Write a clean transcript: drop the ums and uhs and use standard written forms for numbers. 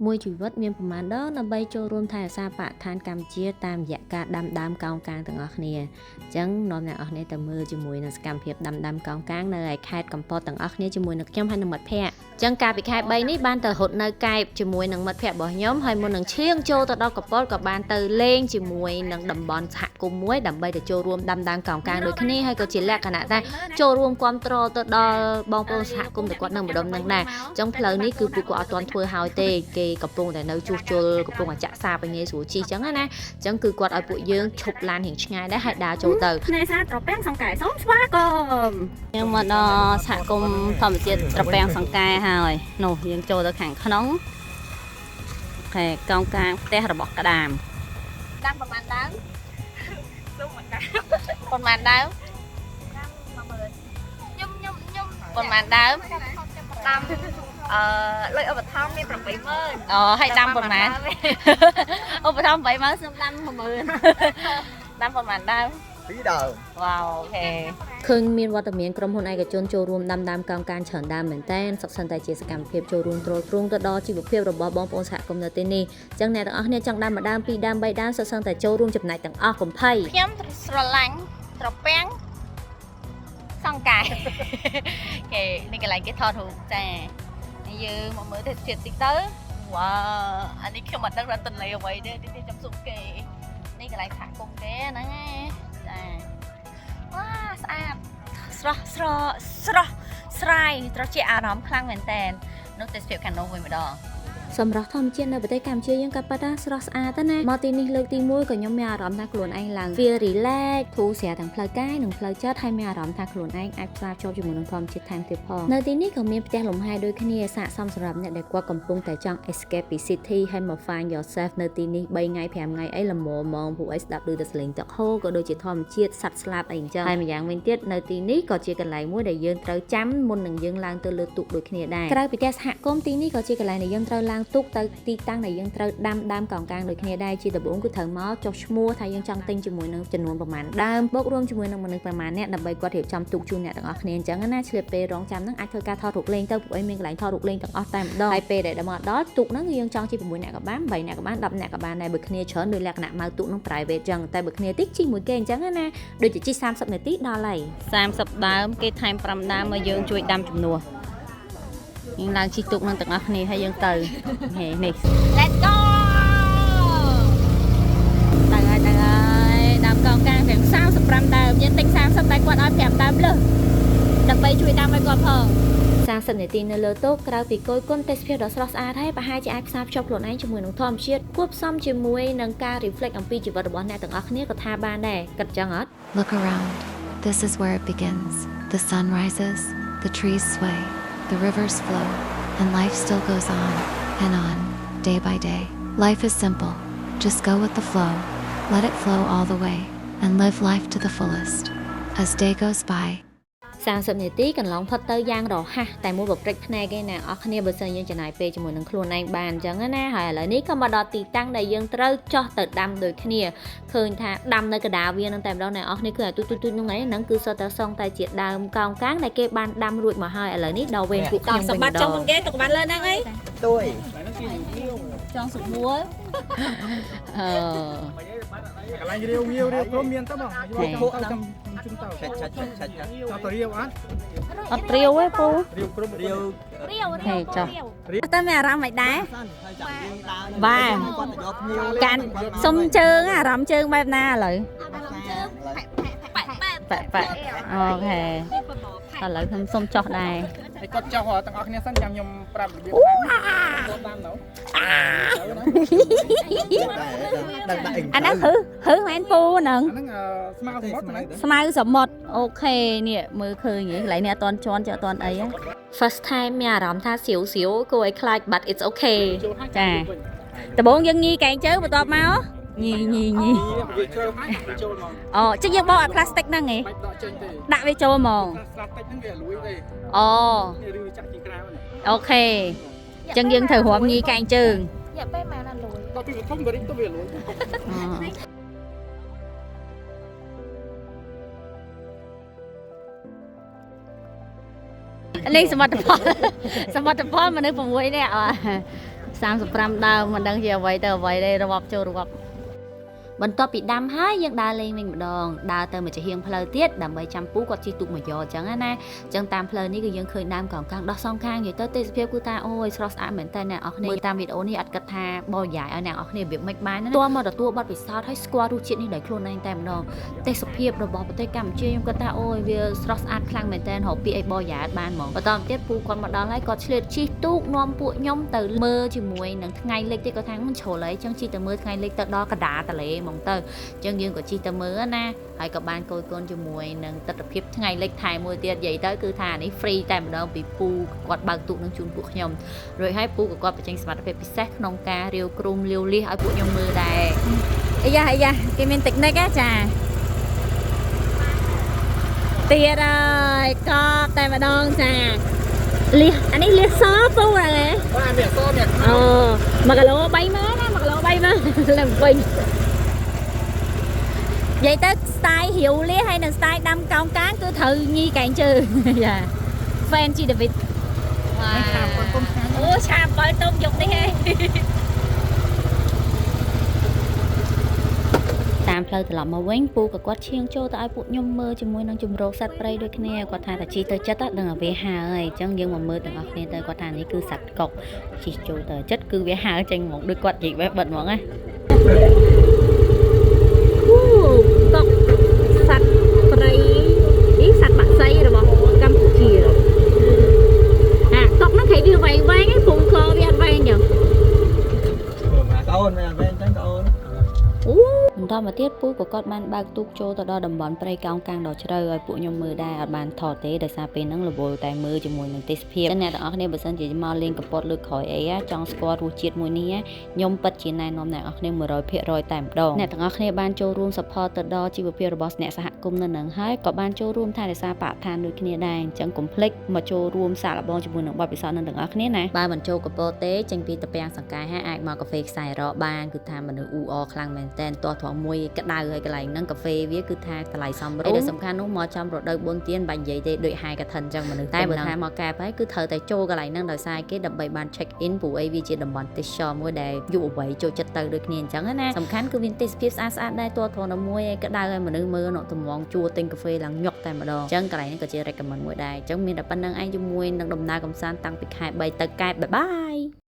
មួយជីវិតមានប្រមាណដងដើម្បីចូលរួមថែរក្សាបរិស្ថានកម្ពុជាតាមរយៈការដាំដើមកោងកាងទាំងអស់គ្នាអញ្ចឹងនាំអ្នកនរគ្នាទៅមើលជាមួយនឹងសកម្មភាពដាំដើមកោងកាងនៅឯខេត្តកំពតទាំងអស់គ្នាជាមួយនឹងខ្ញុំហើយនឹងមិត្តភ័ក្តិអញ្ចឹងកាលពីខែ3នេះបានទៅរត់នៅកែបជាមួយនឹងមិត្តភ័ក្តិរបស់ខ្ញុំហើយមុននឹងឈៀងចូលទៅដល់កំពតក៏បានទៅលេងជាមួយនឹងតំបន់សហគមន៍មួយដើម្បីទៅចូលរួមដាំដើមកោងកាងដូចគ្នាហើយក៏ជាលក្ខណៈថាចូលរួមគ្រប់គ្រងទៅដល់បងប្អូនសហគមន៍ទៅគាត់នៅម្ដុំនឹងដែរអញ្ចឹងផ្លូវនេះគឺពួកគាត់អត់ទាន់ធ្វើហើយទេគេកំពុងតែនៅជួសជុលកំពុងតែចាក់សាបងាយស្រួលជីអញ្ចឹងណាអញ្ចឹងគឺគាត់ឲ្យពួកយើងឈប់ឡានរៀងឆ្ងាយដែរហើយដើរចូលទៅណែសាត្រពាំងសង្កែសូមស្វាគមន៍យើងមកដល់សហគមន៍ធម្មជាតិត្រពាំងសង្កែហើយនោះយើងចូលទៅខាងក្នុងខែកោងកាងផ្ទះរបស់ក្តាមដាំប្រហែលដើមលោកមកដាំប្រហែលដើមខ្ញុំប្រហែលដើមដាំលុយឧបត្ថម្ភមាន 80000 អូហើយដាំប្រហែលឧបត្ថម្ភ 80000ខ្ញុំដាំ 10000 ដាំប្រហែលដើម2ដើមវ៉ាវអូខេឃើញមានវត្តមានក្រុមហ៊ុនឯកជនចូលរួមដាំដើមកោងកាងច្រើនដើមមែនតើសុខសន្តិជាសកម្មភាពចូលរួមទ្រទ្រង់ទៅដល់ជីវភាពរបស់បងប្អូនសហគមន៍នៅទីនេះអញ្ចឹងអ្នកទាំងអស់គ្នាចង់ដាំម្ដើម2ដើម3ដើមសុខសន្តិចូលរួមចំណែកទាំងអស់កំភៃខ្ញុំស្រឡាញ់ត្រពាំងសង្កែគេនេះកន្លែងគេថតរូបចាយើងមកមើលទេសភាពតិចទៅវ៉ាអានេះខ្ញុំអត់ដឹងថាទន្លេអ្វីទេទីនេះខ្ញុំសុំគេនេះកន្លែងសហគមន៍គេហ្នឹងឯងចាវ៉ាស្អាតស្រស់ស្រាយត្រជាអារម្មណ៍ខ្លាំងមែនតើនោះទេសភាពខាងនោះវិញម្ដងសម្រាប់ធម្មជាតិនៅប្រទេសកម្ពុជាយើងក៏ប៉ុន្តែស្រស់ស្អាតណាមកទីនេះលើកទី1ក៏ខ្ញុំមានអារម្មណ៍ថាខ្លួនឯងឡើង feel relax ធូរស្រាលទាំងផ្លូវកាយនិងផ្លូវចិត្តហើយមានអារម្មណ៍ថាខ្លួនឯងអាចផ្សារភ្ជាប់ជាមួយនឹងធម្មជាតិថែមទៀតផងនៅទីនេះក៏មានផ្ទះលំហែដូចគ្នាស័ក្តិសមសម្រាប់អ្នកដែលគាត់កំពុងតែចង់ escape ពី city ហើយមក find yourself នៅទីនេះ3ថ្ងៃ5ថ្ងៃអីល្មមហ្មងពួកឯងស្ដាប់ឮតែសលេងទឹកហូរក៏ដូចជាធម្មជាតិសត្វស្លាបអីអញ្ចឹងហើយម្យ៉ាងវិញទៀតនៅទីនេះក៏ជាកន្លែងមួយដែលយើងត្រូវចាំមុននឹងយើងឡើងទៅលើទូកដូចគ្នាដែរក្រៅពីផ្ទះសហគមន៍ទីនេះក៏ជាកន្លែងដែលយើងត្រូវឡើងទូកទៅទីតាំងដែលយើងត្រូវដាំដើមកោងកាងដូចគ្នាដែរជាដំបូងគឺត្រូវមកចុះឈ្មោះថាយើងចង់ទិញជាមួយនឹងចំនួនប្រមាណដើមបូករួមជាមួយនឹងមនុស្សប្រមាណអ្នកដើម្បីគាត់រៀបចំទូកជូនអ្នកទាំងអស់គ្នាអញ្ចឹងណាឆ្លៀតពេលរងចាំហ្នឹងអាចធ្វើការថតរូបលេងទៅពួកឯងមានកន្លែងថតរូបលេងទាំងអស់តែម្ដងហើយពេលដែលមកដល់ទូកហ្នឹងយើងចង់ជិះ6អ្នកក៏បាន8អ្នកក៏បាន10អ្នកក៏បានដែរបើគ្នាច្រើនដោយលក្ខណៈម៉ៅទូកហ្នឹង private អញ្ចឹងតែបើគ្នាតិចជិះមួយគេអញ្ចឹងណាដូចជាជិះ30នាទីដល់ហើយ30ដើមគេថែម5ដើមមកយើងជួយដាំជំនួសយើងឡើងជិះទូកនឹងទាំងអស់គ្នាហើយយើងទៅនេះ Let's go ទៅហើយដើមកោងកាងទាំង35ដើមយើងទិញ30តែគាត់ឲ្យ5ដើមលើសដើម្បីជួយដាំឲ្យគាត់ផង30នាទីនៅលើទូកក្រៅពីគយគន់ទេសភាពដ៏ស្រស់ស្អាតហើយប្រហែលជាអាចផ្សារភ្ជាប់ខ្លួនឯងជាមួយនឹងធម្មជាតិគួបផ្សំជាមួយនឹងការ reflect អំពីជីវិតរបស់អ្នកទាំងអស់គ្នាក៏ថាបានដែរគិតចឹងអត់ Look around. This is where it begins. The sun rises, the trees sway, the rivers flow, and life still goes on and on, day by day. Life is simple. Just go with the flow. Let it flow all the way and live life to the fullest. As day goes by, 30នាទីកន្លងផុតទៅយ៉ាងរហ័សតែមួយប្រព្រឹត្តភ្នែកឯណាអស់គ្នាបើសិនយើងចំណាយពេលជាមួយនឹងខ្លួនឯងបានអញ្ចឹងណាហើយឥឡូវនេះក៏មកដល់ទីតាំងដែលយើងត្រូវចោះទៅដាំដូចគ្នាឃើញថាដាំនៅកណ្ដាលវានឹងតែម្ដងអ្នកអស់គ្នាគឺឲ្យទូចហ្នឹងឯងហ្នឹងគឺសុទ្ធតែសងតែជាដើមកោងកាងដែលគេបានដាំរួចមកហើយឥឡូវនេះដល់វេនពួកខ្ញុំវិញម្ដងសម្បត្តិចុងមុនគេទុកបានលើហ្នឹងអីទួយចង់សុំមួយកន្លែងរាវងាវរាវក្រុមមានទៅបងយកហូបឲ្យខ្ញុំជុំទៅឆាច់អត់ទៅរាវអត់រាវទេពូរាវក្រុមរាវហេចុះតែមានអារម្មណ៍មិនដែរបាទកាន់សុំជើងអារម្មណ៍ជើងបែបណាឥឡូវប៉អូខេឥឡូវខ្ញុំសុំចុះដែរហើយគាត់ចុះទាំងអស់គ្នាសិនចាំខ្ញុំប្រាប់របៀបតាមទៅអាហ្នឹងហឺមែនពូហ្នឹងស្មៅសមុទ្រអូខេនេះមើលឃើញកន្លែងនេះអត់តន់ជន់ចេះអត់តន់អី First time មានអារម្មណ៍ថាសៀវគួរឲ្យខ្លាច but it's okay ចាដំបូងយើងញីកែងជើបន្ទាប់មកញីអូចឹងយើងបោកឲ្យ plastic ហ្នឹងហ៎ដាក់វាចូលហ្មង plastic ហ្នឹងវាលួយទេអូឬចាក់ជាក្រៅអូខេចឹងយើងត្រូវរាប់ញីកែងជើងយ៉ាពេលម៉ែណាលួយដល់ពីធំទៅទៅវាលួយនេះសមិទ្ធផលមនុស្ស6នាក់ 35ដើមមិនដឹងជាអ្វីទៅអ្វីទេរបបចូលរបបបន្ទាប់ពីដាំហើយយើងដើរលេងវិញម្ដងដើរទៅមួយជាហៀងផ្លូវទៀតដើម្បីចាំពូគាត់ជិះទូកមកយកអញ្ចឹងណាអញ្ចឹងតាមផ្លូវនេះគឺយើងឃើញដើមកោងកាងដោះសងខាងនិយាយទៅទេសភាពគឺថាអូយស្រស់ស្អាតមែនតើអ្នកនរគ្នាមើលតាមវីដេអូនេះអត់គិតថាបរិយាយឲ្យអ្នកនរគ្នារបៀបមិនបានណាទោះមកទទួលបទពិសោធន៍ឲ្យស្គាល់រសជាតិនេះដោយខ្លួនឯងតែម្ដងទេសភាពរបស់ប្រទេសកម្ពុជាខ្ញុំគិតថាអូយវាស្រស់ស្អាតខ្លាំងមែនតើរកពាក្យអីបរិយាយបានហ្មងបន្តមកទៀតពូគាត់មកដល់ហើយគាត់ឆ្លៀតជិះទូកនាំពួកខ្ញុំទៅមើលជាមួយនឹងថ្ងៃលិចទៀតគាត់ថាមិនជ្រុលអីអញ្ចឹងជិះទៅមើលថ្ងៃលិចទៅដល់កណ្ដាលទន្លេហ្មងទៅយើងក៏ជិះទៅមើលណាហើយក៏បានគយគន់ជាមួយនឹងទស្សនវិជ្ជាថ្ងៃលិចថែមួយទៀតនិយាយទៅគឺថានេះ free តែម្ដងពីពូគាត់បើកទូកនឹងជូនពួកខ្ញុំរួចហើយពូក៏គាត់បញ្ចេញសមត្ថភាពពិសេសក្នុងការរាវគ្រុំលាវលៀសឲ្យពួកខ្ញុំមើលដែរអាយ៉ាគេមានតិចនិចចាទៀតហើយក៏តែម្ដងចាលៀសអានេះលៀសសពូហ្នឹងបាទមានសមានអូ1គីឡូ30000ណា1គីឡូ30000ឡើងវិញនិយាយទៅស្ទាយរាវលៀសហើយនឹងស្ទាយដាំកោងកាងគឺត្រូវញីកែងជើងយ៉ា fan ជីដាវីតអូឆាបើទុំយកនេះហេតាមផ្លូវត្រឡប់មកវិញពូក៏គាត់ឈៀងចូលទៅឲ្យពួកខ្ញុំមើលជាមួយនឹងជំរកសត្វព្រៃដូចគ្នាគាត់ថាជីទៅចិត្តដឹងថាវាហើហើយអញ្ចឹងយើងមកមើលទាំងអស់គ្នាទៅគាត់ថានេះគឺសត្វកុកជីចូលទៅចិត្តគឺវាហើចេញមកដូចគាត់និយាយបែបបិទហ្មងណាកុកសត្វព្រៃនេះសត្វបាក់សីរបស់កម្ពុជាអាកុកហ្នឹងគេវាវែងវែងឯងពុំខវាអត់វែងចឹងអូនមិនអត់វែងចឹងអូនអូបន្តមកទៀតពូក៏គាត់បានបើកទូកចូលទៅដល់តំបន់ព្រៃកោងកាងដ៏ជ្រៅឲ្យពួកខ្ញុំមើលដែរអត់បានថតទេដោយសារពេលហ្នឹងរវល់តែមើលជាមួយនឹងទេសភាពអ្នកទាំងអស់គ្នាបើសិនជាមកលេងកពតលើកក្រោយអីចង់ស្គាល់រសជាតិមួយនេះខ្ញុំពិតជាណែនាំអ្នកទាំងអស់គ្នា 100% តែម្ដងអ្នកទាំងអស់គ្នាបានចូលរួម support ទៅដល់ជីវភាពរបស់អ្នកសហគមន៍នៅនឹងហើយក៏បានចូលរួមថែរក្សាបរិស្ថានដូចគ្នាដែរអញ្ចឹងកុំភ្លេចមកចូលរួមសាកល្បងជាមួយនឹងបទពិសោធន៍នឹងទាំងអស់គ្នាណាបើមិនចូលកពតទេចេញពីតាពាំងសង្កែហើយអាចមកកាហ្វេខ្សែរ៉បានគឺថាមនុស្សអ៊ូអរខ្លាំងមែនតើទាស់ត្រង់មួយក្តៅហើយកន្លែងហ្នឹងកាហ្វេវាគឺថាតម្លៃសមរម្យដែលសំខាន់នោះមកចំរដូវបុណ្យទានបាញ់និយាយទេដូចហាយកឋិនអញ្ចឹងមនុស្សតែបើថាមកកែបហើយគឺត្រូវតែចូលកន្លែងហ្នឹងដោយសារគេដើម្បីបាន check in ព្រោះអីវាជាតំបន់ទេសចរមួយដែលយុវវ័យចូលចិត្តទៅដូចគ្នាអញ្ចឹងណាសំខាន់គឺមានទេសភាពស្អាតស្អាតដែរទាស់ត្រង់តែមួយឯក្តៅឲ្យមនុស្សមើលនោះតំងជួទិញកាហ្វេឡើងញុកតែម្ដងអញ្ចឹងកន្លែងហ្នឹងក៏ជា recommend មួយដែរអញ្ចឹងមានតែប៉ុណ្្នឹងឯងជាមួយនឹងដំណើរកម្សាន្តតាំងពីខែ3ទៅកែបបាយបាយ